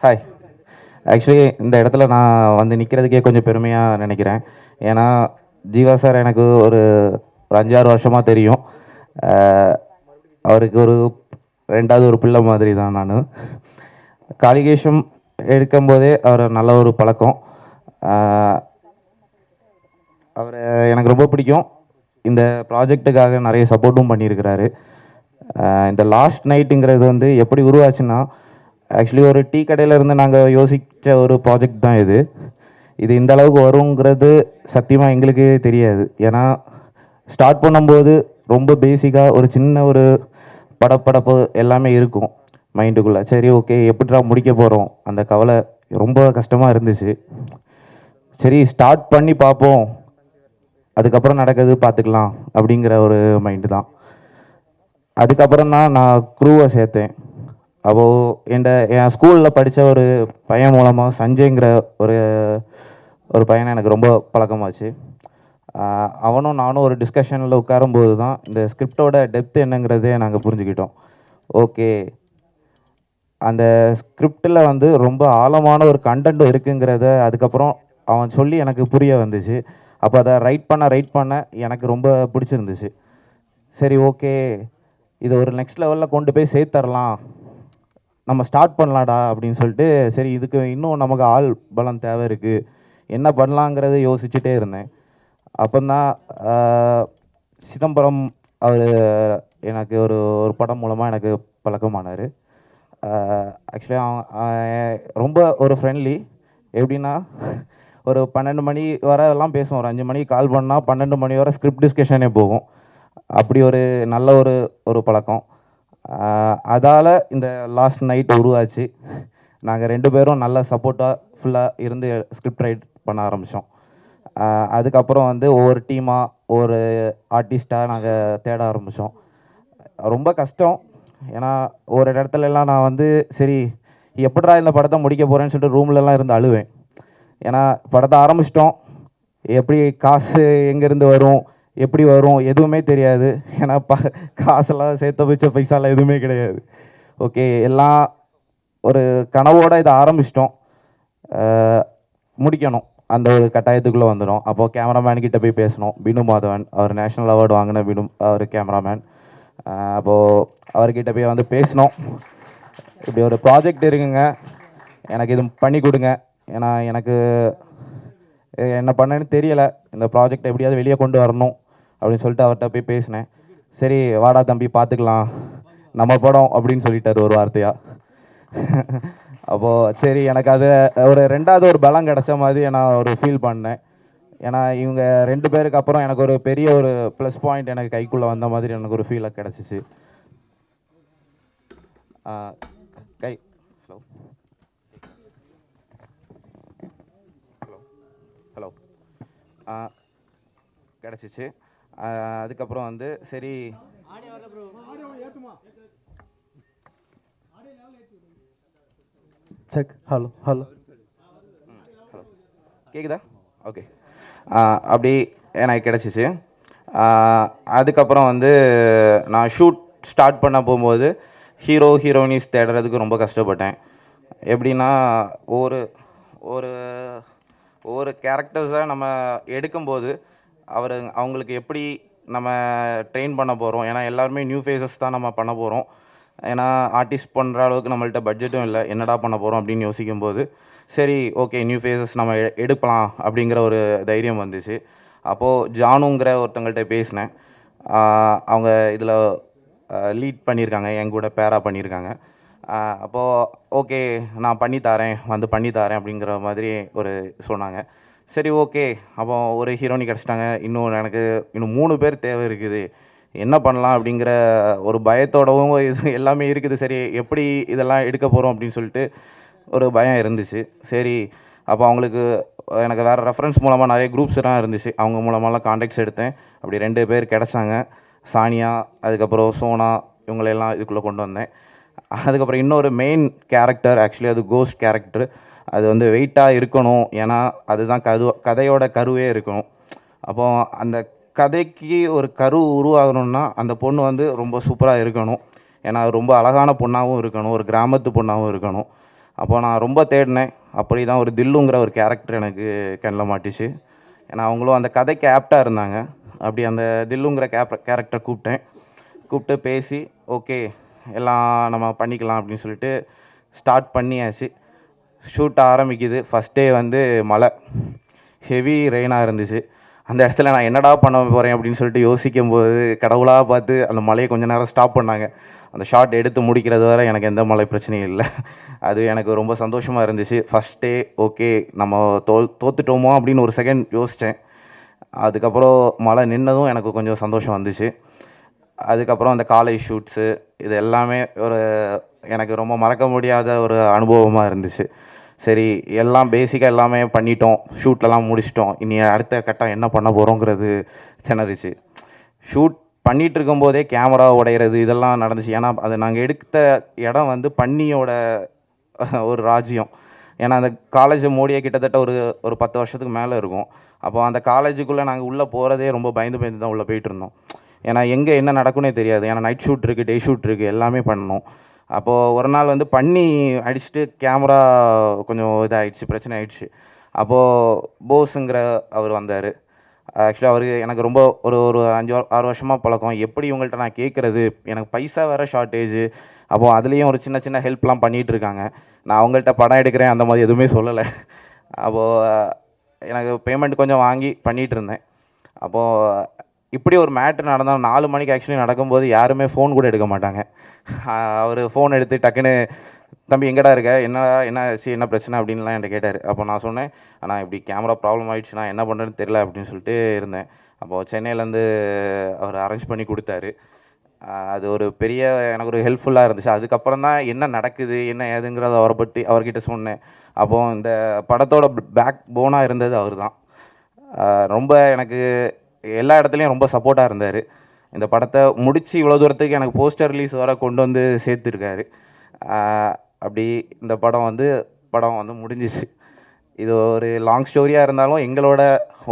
Hi. Actually இந்த இடத்துல நான் வந்து நிற்கிறதுக்கே கொஞ்சம் பெருமையாக நினைக்கிறேன். ஏன்னா ஜீவா சார் எனக்கு ஒரு ஒரு 5-6 வருஷமாக தெரியும். அவருக்கு ஒரு 2வது ஒரு பிள்ளை மாதிரி தான் நான். காளிகேஷம் எடுக்கும்போதே அவர் நல்ல ஒரு பழக்கம். அவரை எனக்கு ரொம்ப பிடிக்கும். இந்த ப்ராஜெக்ட்டுக்காக நிறைய சப்போர்ட்டும் பண்ணியிருக்கிறாரு. இந்த லாஸ்ட் நைட்டுங்கிறது வந்து எப்படி உருவாச்சுன்னா, ஆக்சுவலி ஒரு டீ கடையில் இருந்து நாங்கள் யோசித்த ஒரு ப்ராஜெக்ட் தான் இது. இது இந்த அளவுக்கு வருங்கிறது சத்தியமாக எங்களுக்கு தெரியாது. ஏன்னா ஸ்டார்ட் பண்ணும்போது ரொம்ப பேசிக்காக ஒரு சின்ன ஒரு படப்படப்பு எல்லாமே இருக்கும் மைண்டுக்குள்ளே. சரி ஓகே, எப்படிடா முடிக்க போகிறோம், அந்த கவலை ரொம்ப கஷ்டமாக இருந்துச்சு. சரி ஸ்டார்ட் பண்ணி பார்ப்போம், அதுக்கப்புறம் நடக்கிறது பார்த்துக்கலாம் அப்படிங்கிற ஒரு மைண்டு தான். அதுக்கப்புறம் தான் நான் க்ரூவை சேர்த்தேன். அப்போது என் ஸ்கூலில் படித்த ஒரு பையன் மூலமாக சஞ்சய்ங்கிற ஒரு ஒரு பையனை எனக்கு ரொம்ப பழக்கமாச்சு. அவனும் நானும் ஒரு டிஸ்கஷனில் உட்காரும்போது தான் இந்த ஸ்கிரிப்டோட டெப்த் என்னங்கிறதே நாங்கள் புரிஞ்சுக்கிட்டோம். ஓகே, அந்த ஸ்கிரிப்டில் வந்து ரொம்ப ஆழமான ஒரு கண்டென்ட் இருக்குங்கிறத அதுக்கப்புறம் அவன் சொல்லி எனக்கு புரிய வந்துச்சு. அப்போ அதை ரைட் பண்ண எனக்கு ரொம்ப பிடிச்சிருந்துச்சு. சரி ஓகே, இதை ஒரு நெக்ஸ்ட் லெவலில் கொண்டு போய் சேர்த்தரலாம், நம்ம ஸ்டார்ட் பண்ணலாடா அப்படின்னு சொல்லிட்டு, சரி இதுக்கு இன்னும் நமக்கு ஆள் பலம் தேவை இருக்குது, என்ன பண்ணலாங்கிறத யோசிச்சுட்டே இருந்தேன். அப்போதான் சிதம்பரம் அவர் எனக்கு ஒரு ஒரு படம் மூலமாக எனக்கு பழக்கமானார். ஆக்சுவலி அவன் ரொம்ப ஒரு ஃப்ரெண்ட்லி. எப்படின்னா ஒரு 12 மணி வரலாம் பேசுவோம். ஒரு 5 மணிக்கு கால் பண்ணால் 12 மணி வரை ஸ்கிரிப்ட் டிஸ்கஷனே போகும். அப்படி ஒரு நல்ல ஒரு ஒரு பழக்கம். அதால் இந்த லாஸ்ட் நைட் உருவாச்சு. நாங்கள் 2 பேரும் நல்ல சப்போர்ட்டாக ஃபுல்லாக இருந்து ஸ்கிரிப்ட் ரைட் பண்ண ஆரம்பித்தோம். அதுக்கப்புறம் வந்து ஒவ்வொரு டீமாக ஒரு ஆர்டிஸ்ட்டாக நாங்கள் தேட ஆரம்பித்தோம். ரொம்ப கஷ்டம். ஏன்னா ஒரு இடத்துலலாம் நான் வந்து சரி எப்படிடா இந்த படத்தை முடிக்க போகிறேன்னு சொல்லிட்டு ரூம்லலாம் இருந்து அழுவேன். ஏன்னா படத்தை ஆரம்பிச்சிட்டோம், எப்படி காசு எங்கேருந்து வரும், எப்படி வரும் எதுவுமே தெரியாது. ஏன்னா காசெல்லாம் சேர்த்து வச்ச பைசாலாம் எதுவுமே கிடையாது. ஓகே, எல்லாம் ஒரு கனவோடு இதை ஆரம்பிச்சிட்டோம், முடிக்கணும் அந்த ஒரு கட்டாயத்துக்குள்ளே வந்துடும். அப்போது கேமராமேன்கிட்ட போய் பேசணும். பினு மாதவன், அவர் நேஷ்னல் அவார்டு வாங்கின பினு, அவர் கேமராமேன். அப்போது அவர்கிட்ட போய் வந்து பேசினோம். இப்படி ஒரு ப்ராஜெக்ட் இருக்குங்க, எனக்கு இது பண்ணி கொடுங்க. ஏன்னா எனக்கு என்ன பண்ணேன்னு தெரியலை, இந்த ப்ராஜெக்ட் எப்படியாவது வெளியே கொண்டு வரணும் அப்படின்னு சொல்லிட்டு அவர்கிட்ட போய் பேசினேன். சரி வாடா தம்பி பார்த்துக்கலாம், நம்ம படம் அப்படின்னு சொல்லிட்டார் ஒரு வார்த்தையாக. அப்போது சரி எனக்கு அது ஒரு 2வது ஒரு பலம் கிடச்ச மாதிரி நான் ஒரு ஃபீல் பண்ணேன். ஏன்னா இவங்க 2 பேருக்கு அப்புறம் எனக்கு ஒரு பெரிய ஒரு ப்ளஸ் பாயிண்ட் எனக்கு கைக்குள்ளே வந்த மாதிரி எனக்கு ஒரு ஃபீலாக கிடச்சிச்சு. கை ஹலோ ஹலோ ஹலோ கிடச்சிச்சு. அதுக்கப்புறம் வந்து சரி செக். ஹலோ ஹலோ ஹலோ கேட்குதா? ஓகே. அப்படி எனக்கு கிடச்சிச்சு. அதுக்கப்புறம் வந்து நான் ஷூட் ஸ்டார்ட் பண்ண போகும்போது ஹீரோயினிஸ் தேடுறதுக்கு ரொம்ப கஷ்டப்பட்டேன். எப்படின்னா ஒரு ஒரு ஒரு கேரக்டர்ஸை நம்ம எடுக்கும்போது அவங்களுக்கு எப்படி நம்ம ட்ரெயின் பண்ண போகிறோம். ஏன்னா எல்லாருமே நியூ ஃபேஸஸ் தான் நம்ம பண்ண போகிறோம். ஏன்னா ஆர்டிஸ்ட் பண்ணுற அளவுக்கு நம்மள்ட்ட பட்ஜெட்டும் இல்லை, என்னடா பண்ண போகிறோம் அப்படின்னு யோசிக்கும்போது சரி ஓகே நியூ ஃபேஸஸ் நம்ம எடுக்கலாம் அப்படிங்கிற ஒரு தைரியம் வந்துச்சு. அப்போது ஜானுங்கிற ஒருத்தங்கள்ட்ட பேசினேன். அவங்க இதில் லீட் பண்ணியிருக்காங்க, என் கூட பேரா பண்ணியிருக்காங்க. அப்போது ஓகே நான் பண்ணித்தரேன், வந்து பண்ணித்தரேன் அப்படிங்கிற மாதிரி ஒரு சொன்னாங்க. சரி ஓகே, அப்போ ஒரு ஹீரோயினி கிடச்சிட்டாங்க, எனக்கு இன்னும் 3 பேர் தேவை இருக்குது, என்ன பண்ணலாம் அப்படிங்கிற ஒரு பயத்தோடவும் இது எல்லாமே இருக்குது. சரி எப்படி இதெல்லாம் எடுக்க போகிறோம் அப்படின்னு சொல்லிட்டு ஒரு பயம் இருந்துச்சு. சரி அப்போ அவங்களுக்கு எனக்கு வேறு ரெஃபரன்ஸ் மூலமாக நிறைய குரூப்ஸ்லாம் இருந்துச்சு, அவங்க மூலமாலாம் கான்டாக்ட்ஸ் எடுத்தேன். அப்படி 2 பேர் கிடச்சாங்க, சானியா அதுக்கப்புறம் சோனா, இவங்களெல்லாம் இதுக்குள்ளே கொண்டு வந்தேன். அதுக்கப்புறம் இன்னொரு மெயின் கேரக்டர், ஆக்சுவலி அது கோஸ்ட் கேரக்டர், அது வந்து வெயிட்டாக இருக்கணும். ஏன்னா அதுதான் கதையோட கருவே இருக்கணும். அப்போது அந்த கதைக்கு ஒரு கரு உருவாகணும்னா அந்த பொண்ணு வந்து ரொம்ப சூப்பராக இருக்கணும். ஏன்னா ரொம்ப அழகான பொண்ணாகவும் இருக்கணும், ஒரு கிராமத்து பொண்ணாகவும் இருக்கணும். அப்போது நான் ரொம்ப தேடினேன். அப்படி தான் ஒரு தில்லுங்கிற ஒரு கேரக்டர் எனக்கு கண்ணில் மாட்டிச்சு. ஏன்னா அவங்களும் அந்த கதைக்கு ஆப்டாக இருந்தாங்க. அப்படி அந்த தில்லுங்கிற கேரக்டரை கூப்பிட்டு பேசி ஓகே எல்லாம் நம்ம பண்ணிக்கலாம் அப்படின்னு சொல்லிட்டு ஸ்டார்ட் பண்ணியாச்சு. ஷூட் ஆரம்பிக்குது. ஃபஸ்ட் டே வந்து மழை, ஹெவி ரெயினாக இருந்துச்சு. அந்த இடத்துல நான் என்னடா பண்ண போகிறேன் அப்படின்னு சொல்லிட்டு யோசிக்கும்போது கடவுளாக பார்த்து அந்த மழையை கொஞ்சம் நேரம் ஸ்டாப் பண்ணாங்க. அந்த ஷாட் எடுத்து முடிக்கிறது வரை எனக்கு எந்த மழை பிரச்சனையும் இல்லை. அது எனக்கு ரொம்ப சந்தோஷமாக இருந்துச்சு. ஃபஸ்ட் டே ஓகே நம்ம தோத்துட்டோமோ அப்படின்னு ஒரு செகண்ட் யோசித்தேன். அதுக்கப்புறம் மழை நின்னதும் எனக்கு கொஞ்சம் சந்தோஷம் வந்துச்சு. அதுக்கப்புறம் அந்த காலேஜ் ஷூட்ஸு இது எல்லாமே எனக்கு ரொம்ப மறக்க முடியாத ஒரு அனுபவமாக இருந்துச்சு. சரி எல்லாம் பேசிக்காக எல்லாமே பண்ணிட்டோம், ஷூட்லலாம் முடிச்சிட்டோம், இனி அடுத்த கட்டம் என்ன பண்ண போகிறோங்கிறது திணறிச்சு. ஷூட் பண்ணிகிட்டு இருக்கும்போதே கேமரா உடையிறது இதெல்லாம் நடந்துச்சு. ஏன்னா அது நாங்கள் எடுத்த இடம் வந்து பன்னியோட ஒரு ராஜ்யம். ஏன்னா அந்த காலேஜ் மூடியே கிட்டத்தட்ட ஒரு 10 வருஷத்துக்கு மேலே இருக்கும். அப்போ அந்த காலேஜுக்குள்ளே நாங்கள் உள்ளே போகிறதே ரொம்ப பயந்து தான் உள்ளே போயிட்டு இருந்தோம். ஏன்னா எங்கே என்ன நடக்குன்னே தெரியாது. ஏன்னா நைட் ஷூட் இருக்குது, டே ஷூட் இருக்குது, எல்லாமே பண்ணணும். அப்போது ஒரு நாள் வந்து பன்னி அடிச்சுட்டு கேமரா கொஞ்சம் இதாகிடுச்சு, பிரச்சனை ஆகிடுச்சு. அப்போது போஸுங்கிற அவர் வந்தார். ஆக்சுவலி அவர் எனக்கு ரொம்ப ஒரு 5-6 வருஷமாக பழக்கம். எப்படி இவங்கள்ட்ட நான் கேட்குறது, எனக்கு பைசா வேறு ஷார்ட்டேஜு. அப்போது அதுலேயும் ஒரு சின்ன ஹெல்ப்லாம் பண்ணிகிட்டு இருக்காங்க. நான் அவங்கள்ட்ட படம் எடுக்கிறேன் அந்த மாதிரி எதுவுமே சொல்லலை. அப்போது எனக்கு பேமெண்ட் கொஞ்சம் வாங்கி பண்ணிகிட்டு இருந்தேன். அப்போது இப்படி ஒரு மேட்ரு நடந்தால் 4 மணிக்கு ஆக்சுவலி நடக்கும்போது யாருமே ஃபோன் கூட எடுக்க மாட்டாங்க. அவர் ஃபோன் எடுத்து டக்குன்னு தம்பி எங்கடா இருக்க, என்ன என்ன பிரச்சனை அப்படின்லாம் என்கிட்ட கேட்டார். அப்போ நான் சொன்னேன், ஆனால் இப்படி கேமரா ப்ராப்ளம் ஆகிடுச்சுன்னா என்ன பண்ணுறதுன்னு தெரியல அப்படின்னு சொல்லிட்டு இருந்தேன். அப்போது சென்னையிலேருந்து அவர் அரேஞ்ச் பண்ணி கொடுத்தாரு. அது ஒரு பெரிய எனக்கு ஒரு ஹெல்ப்ஃபுல்லாக இருந்துச்சு. அதுக்கப்புறம் தான் என்ன நடக்குது என்ன ஏதுங்கிறத அவர்கிட்ட சொன்னேன். அப்போது இந்த படத்தோட பேக் போனாக இருந்தது அவர் தான். ரொம்ப எனக்கு எல்லா இடத்துலையும் ரொம்ப சப்போர்ட்டாக இருந்தார். இந்த படத்தை முடித்து இவ்வளோ தூரத்துக்கு எனக்கு போஸ்டர் ரிலீஸ் வர கொண்டு வந்து சேர்த்துருக்காரு. அப்படி இந்த படம் வந்து முடிஞ்சிச்சு. இது ஒரு லாங் ஸ்டோரியாக இருந்தாலும் எங்களோட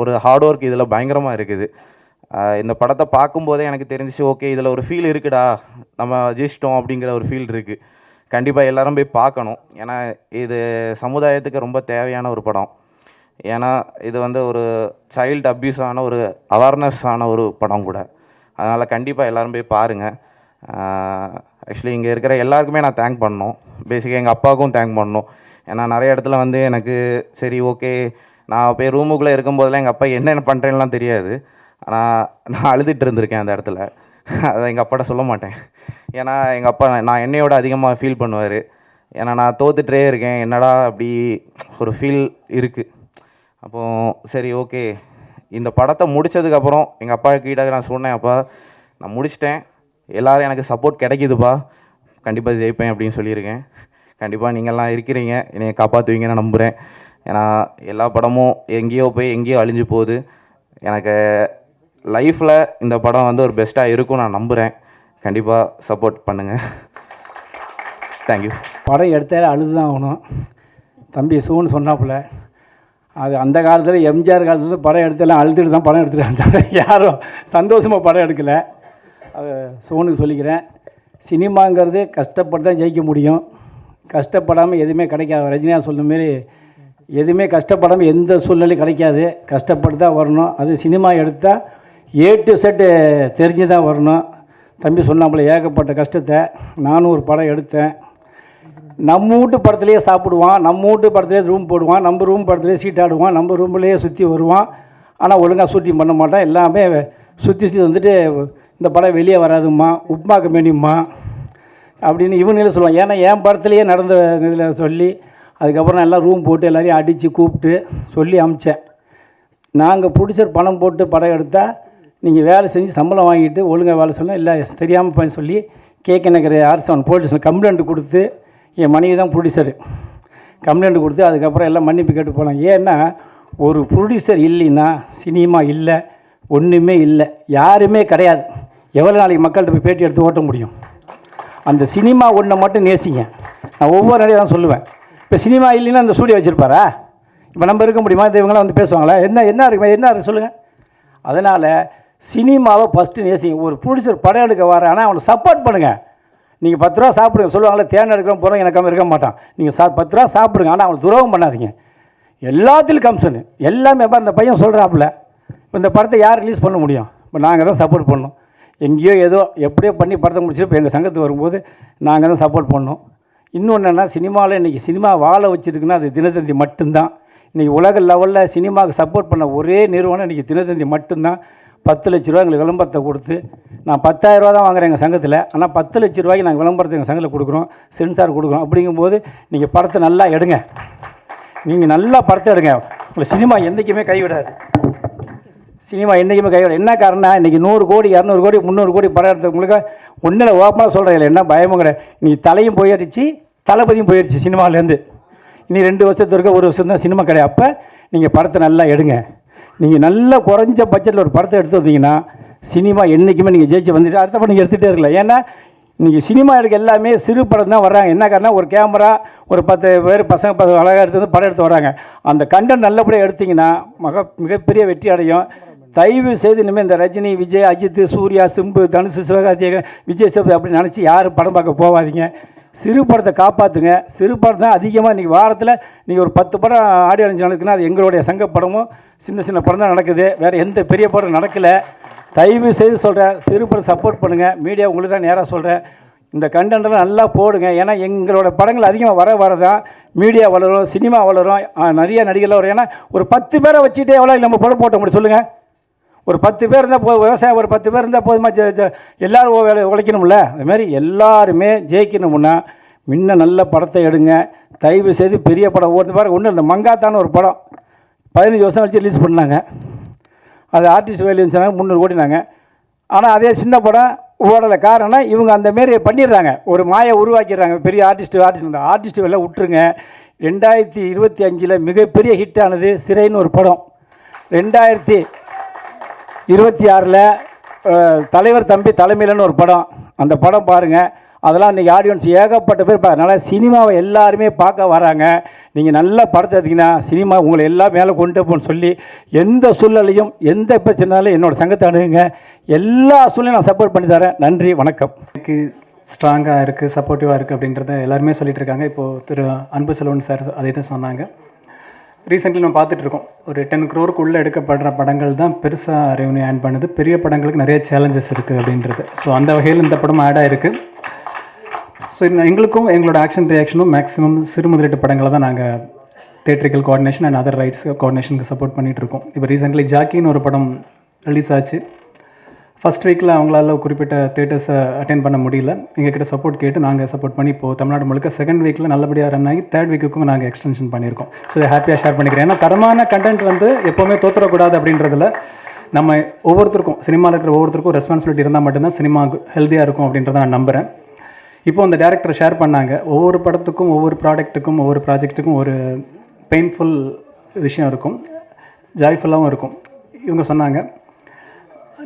ஒரு ஹார்ட் ஒர்க் இதில் பயங்கரமாக இருக்குது. இந்த படத்தை பார்க்கும்போதே எனக்கு தெரிஞ்சிச்சு ஓகே இதில் ஒரு ஃபீல் இருக்குடா, நம்ம ஜெயிச்சிட்டோம் அப்படிங்கிற ஒரு ஃபீல் இருக்குது. கண்டிப்பாக எல்லோரும் போய் பார்க்கணும். ஏன்னா இது சமுதாயத்துக்கு ரொம்ப தேவையான ஒரு படம். ஏன்னா இது வந்து ஒரு சைல்டு அப்யூஸான ஒரு அவேர்னஸான ஒரு படம் கூட. அதனால் கண்டிப்பாக எல்லோரும் போய் பாருங்கள். ஆக்சுவலி இங்கே இருக்கிற எல்லாருக்குமே நான் தேங்க் பண்ணணும். பேசிக்காக எங்கள் அப்பாவுக்கும் தேங்க் பண்ணணும். ஏன்னா நிறைய இடத்துல வந்து எனக்கு சரி ஓகே நான் போய் ரூமுக்குள்ளே இருக்கும்போதெல்லாம் எங்கள் அப்பா என்னென்ன பண்ணுறேன்லாம் தெரியாது. ஆனால் நான் அழுதுட்டு இருந்திருக்கேன் அந்த இடத்துல. அதை எங்கள் அப்பாட்ட சொல்ல மாட்டேன். ஏன்னா எங்கள் அப்பா நான் என்னையோட அதிகமாக ஃபீல் பண்ணுவார். ஏன்னா நான் தோத்துட்டே இருக்கேன், என்னடா அப்படி ஒரு ஃபீல் இருக்குது. அப்போது சரி ஓகே இந்த படத்தை முடித்ததுக்கப்புறம் எங்கள் அப்பா கிட்ட நான் சொன்னேன், அப்பா நான் முடிச்சிட்டேன், எல்லோரும் எனக்கு சப்போர்ட் கிடைக்குதுப்பா, கண்டிப்பாக ஜெயிப்பேன் அப்படின்னு சொல்லியிருக்கேன். கண்டிப்பாக நீங்கள்லாம் இருக்கிறீங்க, என்னை காப்பாற்றுவீங்கன்னு நம்புகிறேன். ஏன்னா எல்லா படமும் எங்கேயோ அழிஞ்சு போகுது. எனக்கு லைஃப்பில் இந்த படம் வந்து ஒரு பெஸ்ட்டாக இருக்கும் நான் நம்புகிறேன். கண்டிப்பாக சப்போர்ட் பண்ணுங்கள். தேங்க்யூ. படம் எடுத்தாலே அழுது தான் ஆகணும். தம்பி சூன்னு சொன்னாப்புல அது அந்த காலத்தில் எம்ஜிஆர் காலத்தில் படம் எடுத்தெல்லாம் அழுதுட்டு தான் படம் எடுத்துகிட்டு யாரும் சந்தோஷமாக படம் எடுக்கலை. அது சோனுக்கு சொல்லிக்கிறேன். சினிமாங்கிறது கஷ்டப்பட்டு தான் ஜெயிக்க முடியும். கஷ்டப்படாமல் எதுவுமே கிடைக்காது. ரஜினியா சொன்ன மாரி எதுவுமே கஷ்டப்படாமல் எந்த சூழ்நிலையும் கிடைக்காது. கஷ்டப்பட்டு தான் வரணும். அது சினிமா எடுத்தால் A to Z தெரிஞ்சு தான் வரணும். தம்பி சொன்னாப்புல ஏகப்பட்ட கஷ்டத்தை நானும் ஒரு படம் எடுத்தேன். நம்ம வீட்டு படத்துலேயே சாப்பிடுவான், நம்ம வீட்டு படத்துலேயே ரூம் போடுவான், நம்ம ரூம் படத்துலேயே சீட் ஆடுவான், நம்ம ரூம்லேயே சுற்றி வருவான். ஆனால் ஒழுங்காக ஷூட்டிங் பண்ண மாட்டான். எல்லாமே சுற்றி வந்துட்டு இந்த படம் வெளியே வராதும்மா, உப்மாக்கு மேனியும்மா அப்படின்னு இவங்களே சொல்லுவான். ஏன்னா என் படத்துலேயே நடந்த இதில் சொல்லி அதுக்கப்புறம் நான் எல்லாம் ரூம் போட்டு எல்லோரையும் அடித்து கூப்பிட்டு சொல்லி அமிச்சேன். நாங்கள் ப்ரொடியூசர் பணம் போட்டு படம் எடுத்தால் நீங்கள் வேலை செஞ்சு சம்பளம் வாங்கிட்டு ஒழுங்காக வேலை சொல்லலாம், இல்லை தெரியாமல் பண்ணி சொல்லி கேட்க நகர் R7 போலீஸில் கம்ப்ளைண்ட் கொடுத்து என் மனைவி தான் ப்ரொடியூசரு. கம்ப்ளைண்ட் கொடுத்து அதுக்கப்புறம் எல்லாம் மன்னிப்பு கேட்டு போகலாம். ஏன்னா ஒரு ப்ரொடியூசர் இல்லைன்னா சினிமா இல்லை, ஒன்றுமே இல்லை, யாருமே கிடையாது. எவ்வளோ நாளைக்கு மக்கள்கிட்ட போய் பேட்டி எடுத்து ஓட்ட முடியும்? அந்த சினிமா ஒன்றை மட்டும் நேசிங்க. நான் ஒவ்வொரு நாளையும் தான் சொல்லுவேன். இப்போ சினிமா இல்லைன்னா அந்த ஸ்டூடியோ வச்சுருப்பாரா? இப்போ நம்ம இருக்க முடியுமா? இவங்களாம் வந்து பேசுவாங்களா? என்ன இருக்கு சொல்லுங்கள். அதனால் சினிமாவை ஃபஸ்ட்டு நேசிங்க. ஒரு ப்ரொடியூசர் படம் எடுக்க வர, ஆனால் அவனை சப்போர்ட் பண்ணுங்கள். நீங்கள் 10 ரூபா சாப்பிடுங்க. சொல்லுவாங்களே தேன் எடுக்கிறோம் போகிறோம் எனக்கு இருக்க மாட்டான். நீங்கள் 10 ரூபா சாப்பிடுங்க, ஆனால் அவங்களுக்கு துரோகம் பண்ணாதீங்க. எல்லாத்துலையும் கமிஷனு எல்லாமே. இந்த பையன் சொல்கிறாப்புல, இப்போ இந்த படத்தை யார் ரிலீஸ் பண்ண முடியும்? இப்போ நாங்கள் தான் சப்போர்ட் பண்ணோம். எங்கேயோ ஏதோ எப்படியோ பண்ணி படத்தை முடிச்சுட்டு இப்போ எங்கள் சங்கத்துக்கு வரும்போது நாங்கள் தான் சப்போர்ட் பண்ணோம். இன்னொன்று என்னென்னா, சினிமாவில் இன்றைக்கி சினிமா வாழ வச்சுருக்குன்னா அது தினத்தந்தி மட்டும்தான். இன்றைக்கி உலக லெவலில் சினிமாவுக்கு சப்போர்ட் பண்ண ஒரே நிறுவனம் இன்றைக்கி தினத்தந்தி மட்டும்தான். 10 லட்ச ரூபா எங்களுக்கு விளம்பரத்தை கொடுத்து, நான் 10,000 ரூபா தான் வாங்குறேன் எங்கள் சங்கத்தில், ஆனால் 10 லட்ச ரூபாய்க்கு நாங்கள் விளம்பரத்தை எங்கள் சங்கத்தில் கொடுக்குறோம், சென்சார் கொடுக்குறோம். அப்படிங்கும்போது நீங்கள் படத்தை நல்லா எடுங்க, நீங்கள் நல்லா படத்தை எடுங்க. உங்களை சினிமா என்றைக்குமே கைவிடாது. சினிமா என்றைக்குமே கைவிடாது. என்ன காரணம்? இன்றைக்கி 100 கோடி 200 கோடி 300 கோடி படம் எடுத்தவங்களுக்கு ஒன்றில் ஓப்பனாக சொல்கிறேன், இல்லை என்ன பயமும் கிடையாது. இன்றைக்கி தலையும் போயிடுச்சு, தளபதியும் போயிடுச்சு சினிமாவிலேருந்து. இனி 2 வருஷத்துக்கு 1 வருஷம் தான் சினிமா கிடையாது. அப்போ நீங்கள் படத்தை நல்லா எடுங்க. நீங்கள் நல்ல குறைஞ்ச பட்ஜெட்டில் ஒரு படத்தை எடுத்து வந்தீங்கன்னா சினிமா என்றைக்குமே நீங்கள் ஜெயிச்சு வந்துட்டு அடுத்த படம் நீங்கள் எடுத்துகிட்டே இருக்கலாம். ஏன்னா இன்றைக்கி சினிமா எடுக்க எல்லாமே சிறு படம் தான் வர்றாங்க. என்ன காரணம்? ஒரு கேமரா, ஒரு 10 பேர் பசங்க அழகாக எடுத்து வந்து படம் எடுத்து வராங்க. அந்த கண்டென்ட் நல்லபடியாக எடுத்திங்கன்னா மிகப்பெரிய வெற்றி அடையும். தயவு செய்து இனிமேல் இந்த ரஜினி, விஜய், அஜித், சூர்யா, சிம்பு, தனுஷ், சிவகார்த்திகேயன், விஜய் சேதுபதி அப்படி நினச்சி யாரும் படம் பார்க்க போகாதீங்க. சிறு படத்தை காப்பாற்றுங்க. சிறு படம் தான் அதிகமாக. இன்றைக்கி வாரத்தில் நீங்கள் ஒரு 10 படம் ஆடியோ லான்ச் நடக்குதுன்னா அது எங்களுடைய சங்க படமும் சின்ன சின்ன படம் தான் நடக்குது. வேறு எந்த பெரிய படம் நடக்கலை. தயவு செய்து சொல்கிறேன், சிறு படம் சப்போர்ட் பண்ணுங்கள். மீடியா உங்களுக்கு தான் நேராக சொல்கிறேன், இந்த கண்டென்ட்லாம் நல்லா போடுங்க. ஏன்னா எங்களோட படங்கள் அதிகமாக வரதான் மீடியா வளரும், சினிமா வளரும், நிறைய நடிகர்கள் வரும். ஏன்னா ஒரு 10 பேரை வச்சுட்டே எவ்வளோ நம்ம படம் போட்ட முடியும் சொல்லுங்கள்? ஒரு 10 பேர் இருந்தால் விவசாயம் ஒரு 10 பேர் இருந்தால் போதுமா? எல்லோரும் உழைக்கணும்ல. அதுமாதிரி எல்லாருமே ஜெயிக்கணும்னா முன்ன நல்ல படத்தை எடுங்க. தயவு செய்து பெரிய படம் ஓட்டு பாருங்க. ஒன்றும் இந்த மங்காத்தான ஒரு படம் 15 வருஷம் கழிச்சு ரிலீஸ் பண்ணாங்க. அது ஆர்டிஸ்ட் வேல்யூ சொன்னாங்க 300 கோடினாங்க. ஆனால் அதே சின்ன படம் ஓடலை. காரணம் இவங்க அந்தமாரி பண்ணிடுறாங்க, ஒரு மாயை உருவாக்கிடுறாங்க. பெரிய ஆர்டிஸ்ட் ஆர்டிஸ்ட் வேலை விட்டுருங்க. 2025 மிகப்பெரிய ஹிட் ஆனது சிறைன்னு ஒரு படம். 2026 தலைவர் தம்பி தலைமையிலன்னு ஒரு படம். அந்த படம் பாருங்கள். அதெல்லாம் இன்றைக்கி ஆடியன்ஸ் ஏகப்பட்ட பேர் அதனால் சினிமாவை எல்லாருமே பார்க்க வராங்க. நீங்கள் நல்ல படத்தை எடுத்தீங்கன்னா சினிமா உங்களை எல்லாம் மேலே கொண்டு போகணும்னு சொல்லி எந்த சூழ்நிலையும் எந்த பிரச்சனைனாலும் என்னோடய சங்கத்தை அணுகுங்க. எல்லா சூழ்நிலையும் நான் சப்போர்ட் பண்ணி தரேன். நன்றி, வணக்கம். எனக்கு ஸ்ட்ராங்காக இருக்குது, சப்போர்ட்டிவாக இருக்குது அப்படின்றத எல்லாருமே சொல்லிகிட்டு இருக்காங்க. இப்போது திரு அன்பு செல்வன் சார் அதே தான் சொன்னாங்க. ரீசெண்ட்லி நம்ம பார்த்துட்ருக்கோம், ஒரு 10 crore எடுக்கப்படுற படங்கள் தான் பெருசாக ரெவன்யூ ஆட் பண்ணுது. பெரிய படங்களுக்கு நிறைய சேலஞ்சஸ் இருக்குது அப்படின்றது. ஸோ அந்த வகையில் இந்த படம் ஆட் ஆகிருக்கு. ஸோ எங்களுக்கும் எங்களோட ஆக்ஷன் ரியாக்ஷனும் மேக்ஸிமம் சிறு முதலீட்டு படங்களை தான் நாங்கள் theatrical coordination and other rights கோஆர்டினேஷனுக்கு சப்போர்ட் பண்ணிகிட்ருக்கோம். இப்போ ரீசெண்ட்லி ஜாக்கின்னு ஒரு படம் ரிலீஸ் ஆச்சு. ஃபஸ்ட் வீக்கில் அவங்களால குறிப்பிட்ட தியேட்டர்ஸை அட்டென்ட் பண்ண முடியல. எங்ககிட்ட சப்போர்ட் கேட்டு நாங்கள் சப்போர்ட் பண்ணி இப்போது தமிழ்நாடு முழுக்க செகண்ட் வீக்கில் நல்லபடியாக ரன் ஆகி தேர்ட் வீக்குக்கும் நாங்கள் எக்ஸ்டென்ஷன் பண்ணியிருக்கோம். ஸோ இதை ஹாப்பியாக ஷேர் பண்ணிக்கிறேன். ஏன்னா தரமான கண்டென்ட் எப்போவுமே தோற்றக்கூடாது அப்படின்றதுல நம்ம ஒவ்வொருத்தருக்கும், சினிமாவில் இருக்கிற ஒவ்வொருத்தருக்கும் ரெஸ்பான்சிபிலிட்டி இருந்தால் மட்டும்தான் சினிமா ஹெல்த்தியாக இருக்கும் அப்படின்றத நான் நம்புகிறேன். இப்போ அந்த டேரக்டர் ஷேர் பண்ணாங்க, ஒவ்வொரு படத்துக்கும் ஒவ்வொரு ப்ராடக்ட்டுக்கும் ஒவ்வொரு ப்ராஜெக்ட்டுக்கும் ஒரு பெயின்ஃபுல் விஷயம் இருக்கும், ஜாய்ஃபுல்லாகவும் இருக்கும். இவங்க சொன்னாங்க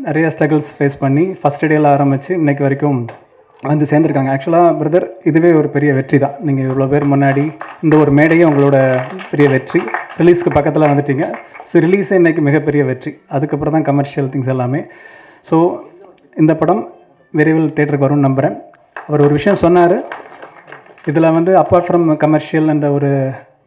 நிறைய ஸ்ட்ரகிள்ஸ் ஃபேஸ் பண்ணி ஃபஸ்ட் டேயில் ஆரம்பித்து இன்றைக்கு வரைக்கும் வந்து சேர்ந்துருக்காங்க. ஆக்சுவலாக பிரதர், இதுவே ஒரு பெரிய வெற்றி தான். நீங்கள் இவ்வளோ பேர் முன்னாடி இந்த ஒரு மேடையே உங்களோட பெரிய வெற்றி. ரிலீஸ்க்கு பக்கத்தில் வந்துட்டீங்க. ஸோ ரிலீஸே இன்றைக்கி மிகப்பெரிய வெற்றி. அதுக்கப்புறம் தான் கமர்ஷியல் திங்ஸ் எல்லாமே. ஸோ இந்த படம் விரைவில் தேட்டருக்கு வரும்னு நம்புகிறேன். அவர் ஒரு விஷயம் சொன்னார், இதில் அப்பார்ட் ஃப்ரம் கமர்ஷியல் அந்த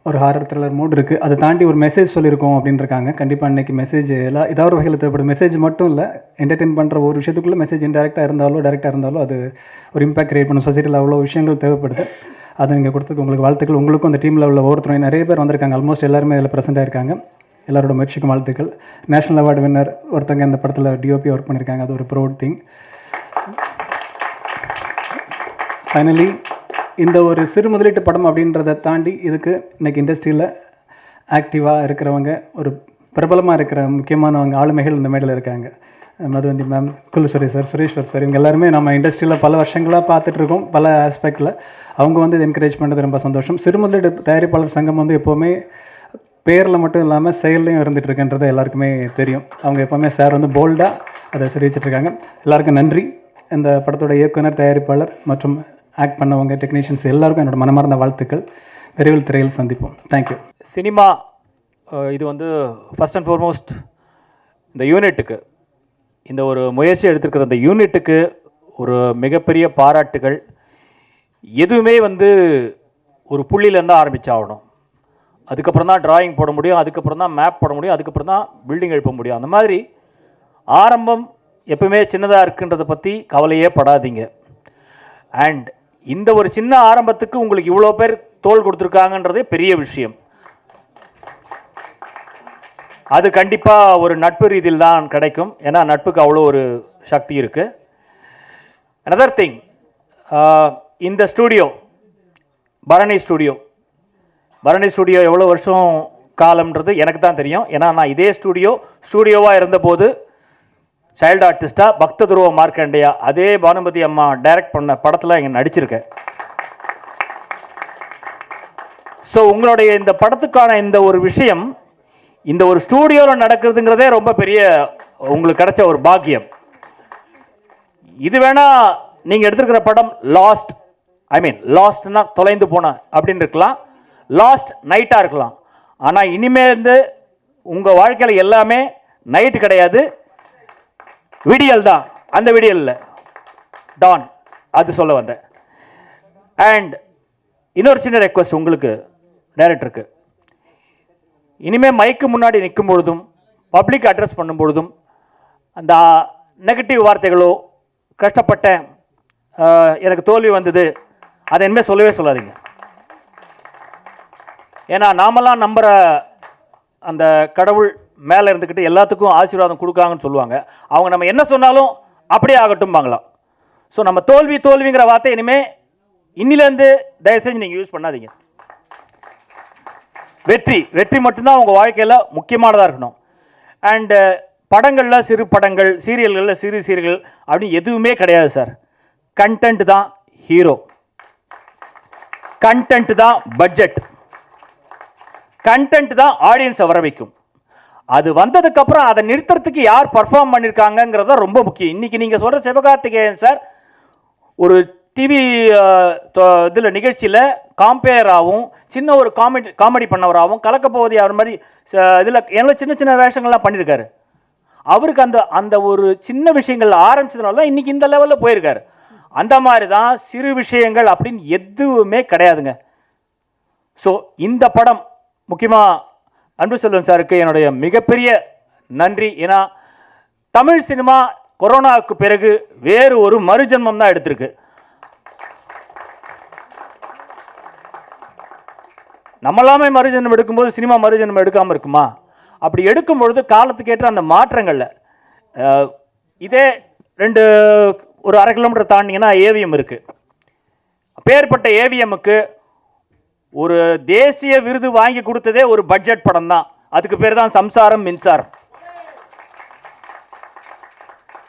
ஒரு ஹாரர் த்ரில்லர் மூட் இருக்குது, அதை தாண்டி ஒரு மெசேஜ் சொல்லியிருக்கோம் அப்படின்ட்டுருக்காங்க. கண்டிப்பாக இன்றைக்கி மெசேஜ் ஏதாவது ஒரு வகையில் தேவைப்படும். மெசேஜ் மட்டும் இல்லை, என்டர்டெயின் பண்ணுற ஒரு விஷயத்துக்குள்ளே மெசேஜ் இன்டெரக்டாக இருந்தாலும் டேரெக்டாக இருந்தாலும் அது ஒரு இம்பாக்ட் கிரியேட் பண்ணும். சொசைட்டியில் அவ்வளோ விஷயங்கள் தேவைப்படுது. அதை நீங்கள் கொடுத்ததுக்கு உங்களுக்கு வாழ்த்துக்கள். உங்களுக்கும் அந்த டீமில் உள்ள ஒவ்வொருத்தரும் நிறைய பேர் வந்திருக்காங்க. ஆல்மோஸ்ட் எல்லாருமே இதில் ப்ரெசென்ட் ஆகிருக்காங்க. எல்லாரோட முயற்சிக்கும் வாழ்த்துக்கள். நேஷனல் அவார்டு வின்னர் ஒருத்தங்க இந்த படத்தில் டிஓபி ஒர்க் பண்ணியிருக்காங்க. அது ஒரு ப்ரௌட் திங். ஃபைனலி இந்த ஒரு சிறு முதலீட்டு படம் அப்படின்றத தாண்டி இதுக்கு இன்றைக்கி இண்டஸ்ட்ரியில் ஆக்டிவாக இருக்கிறவங்க, ஒரு பிரபலமாக இருக்கிற முக்கியமானவங்க ஆளுமைகள் இந்த மேடையில் இருக்காங்க. Madhuvanti ma'am, குலுஸ்வரி sir, Sureswar sir, இவங்க எல்லாருமே நம்ம இண்டஸ்ட்ரியில் பல வருஷங்களாக பார்த்துட்ருக்கோம். பல ஆஸ்பெக்டில் அவங்க இது என்கரேஜ் பண்ணுறது ரொம்ப சந்தோஷம். சிறு முதலீட்டு தயாரிப்பாளர் சங்கம் எப்போவுமே பேரில் மட்டும் இல்லாமல் செயல்லையும் இருந்துகிட்ருக்குன்றது எல்லாருக்குமே தெரியும். அவங்க எப்போவுமே சார் போல்டாக அதை தெரிவிச்சிட்ருக்காங்க. எல்லாருக்கும் நன்றி. இந்த படத்தோட இயக்குனர், தயாரிப்பாளர் மற்றும் ஆக்ட் பண்ணவங்க, டெக்னீஷியன்ஸ் எல்லாருக்கும் என்னோட மனமார்ந்த வாழ்த்துக்கள். விரைவில் திரையில் சந்திப்போம். தேங்க்யூ. சினிமா இது ஃபஸ்ட் அண்ட் ஃபார்மோஸ்ட் இந்த யூனிட்டுக்கு, இந்த ஒரு முயற்சி எடுத்திருக்கிற அந்த யூனிட்டுக்கு ஒரு மிகப்பெரிய பாராட்டுகள். எதுவுமே வந்து ஒரு புள்ளியிலேருந்து ஆரம்பிச்சாகணும். அதுக்கப்புறம் தான் டிராயிங் போட முடியும், அதுக்கப்புறம் தான் மேப் போட முடியும், அதுக்கப்புறம் தான் பில்டிங் எழுப்ப முடியும். அந்த மாதிரி ஆரம்பம் எப்பவுமே சின்னதாக இருக்குன்றதை பற்றி கவலையே படாதீங்க. அண்ட் இந்த ஒரு சின்ன ஆரம்பத்துக்கு உங்களுக்கு இவ்வளோ பேர் தோள் கொடுத்துருக்காங்கன்றதே பெரிய விஷயம். அது கண்டிப்பாக ஒரு நட்பு ரீதியில் தான் கிடைக்கும். ஏன்னா நட்புக்கு அவ்வளோ ஒரு சக்தி இருக்குது. அனதர் திங், இந்த ஸ்டூடியோ பரணி ஸ்டூடியோ எவ்வளோ வருஷம் காலம்ன்றது எனக்கு தான் தெரியும். ஏன்னா நான் இதே ஸ்டூடியோவாக இருந்தபோது சைல்டு ஆர்டிஸ்டாக பக்த துருவ மார்க்கண்டையா அதே பானுமதி அம்மா டைரக்ட் பண்ண படத்தில் இங்கே நடிச்சிருக்கேன். ஸோ உங்களுடைய இந்த படத்துக்கான இந்த ஒரு விஷயம் இந்த ஒரு ஸ்டூடியோவில் நடக்கிறதுங்கிறதே ரொம்ப பெரிய உங்களுக்கு கிடைச்ச ஒரு பாக்கியம். இது வேணா நீங்கள் எடுத்துருக்கிற படம் லாஸ்ட்னா தொலைந்து போன அப்படின்னு இருக்கலாம், லாஸ்ட் நைட்டாக இருக்கலாம். ஆனால் இனிமேல் உங்கள் வாழ்க்கையில் எல்லாமே நைட்டு கிடையாது, விடியல் தான். அந்த விடியல்ல டான், அது சொல்ல வந்தேன். அண்ட் இன்னொரு சின்ன ரெக்வஸ்ட் உங்களுக்கு டைரக்டருக்கு, இனிமேல் மைக்கு முன்னாடி நிற்கும் பொழுதும் பப்ளிக் அட்ரஸ் பண்ணும் பொழுதும் அந்த நெகட்டிவ் வார்த்தைகளோ கஷ்டப்பட்டேன், எனக்கு தோல்வி வந்தது, அதை இனிமேல் சொல்லவே சொல்லாதீங்க. ஏன்னா நாமெல்லாம் நம்புகிற அந்த கடவுள் மேலே இருந்துக்கிட்டு எல்லாத்துக்கும் ஆசீர்வாதம் கொடுக்காங்கன்னு சொல்லுவாங்க. அவங்க நம்ம என்ன சொன்னாலும் அப்படியே ஆகட்டும்பாங்களாம். ஸோ நம்ம தோல்விங்கிற வார்த்தை இனிமேல் இன்னிலேருந்து தயவு செஞ்சு நீங்கள் யூஸ் பண்ணாதீங்க. வெற்றி மட்டும்தான் உங்கள் வாழ்க்கையில் முக்கியமானதாக இருக்கணும். அண்டு படங்களில் சிறு படங்கள், சீரியல்களில் சிறு சீரியல்கள் அப்படின்னு எதுவுமே கிடையாது சார். கண்டென்ட் தான் ஹீரோ, கண்டென்ட் தான் பட்ஜெட், கண்டென்ட் தான் ஆடியன்ஸை வர வைக்கும். அது வந்ததுக்கப்புறம் அதை நிறுத்துறதுக்கு யார் பர்ஃபார்ம் பண்ணியிருக்காங்கிறத ரொம்ப முக்கியம். இன்றைக்கி நீங்கள் சொல்கிற சிவகார்த்திகேயன் சார் ஒரு டிவி இதில் நிகழ்ச்சியில் காம்பேராகவும் சின்ன ஒரு காமெடி பண்ணவராகவும் கலக்கப்போவதி அவர் மாதிரி இதில் என்ன சின்ன சின்ன வேஷங்கள்லாம் பண்ணியிருக்காரு. அவருக்கு அந்த ஒரு சின்ன விஷயங்கள் ஆரம்பிச்சதுனால தான் இன்றைக்கி இந்த லெவலில் போயிருக்காரு. அந்த மாதிரி தான் சிறு விஷயங்கள் அப்படின்னு எதுவுமே கிடையாதுங்க. ஸோ இந்த படம் முக்கியமாக அன்புசெல்வன் சாருக்கு என்னுடைய மிகப்பெரிய நன்றி. ஏன்னா தமிழ் சினிமா கொரோனாவுக்கு பிறகு வேறு ஒரு மறுஜன்மம் தான் எடுத்திருக்கு. நம்மளாமே மறுஜன்மம் எடுக்கும்போது சினிமா மறுஜன்மம் எடுக்காமல் இருக்குமா? அப்படி எடுக்கும்பொழுது காலத்துக்கு ஏற்ற அந்த மாற்றங்களில் இதே ஒரு 1/2 கிலோமீட்டர் தாண்டிங்கன்னா ஏவிஎம் இருக்குது. பேர்பட்ட ஏவிஎம்முக்கு ஒரு தேசிய விருது வாங்கி கொடுத்ததே ஒரு பட்ஜெட் படம் தான். அதுக்கு பேர் தான் சம்சாரம் மின்சாரம்.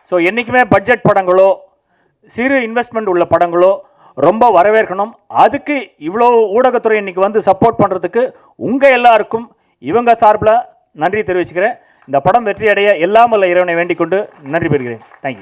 ஸோ என்றைக்குமே பட்ஜெட் படங்களோ சிறு இன்வெஸ்ட்மெண்ட் உள்ள படங்களோ ரொம்ப வரவேற்கணும். அதுக்கு இவ்வளோ ஊடகத்துறை இன்னைக்கு வந்து சப்போர்ட் பண்ணுறதுக்கு உங்கள் எல்லாருக்கும் இவங்க சார்பில் நன்றி தெரிவிச்சுக்கிறேன். இந்த படம் வெற்றி அடைய எல்லாம் வல்ல இறைவனை வேண்டிக் கொண்டு நன்றி பெறுகிறேன். தேங்க்யூ.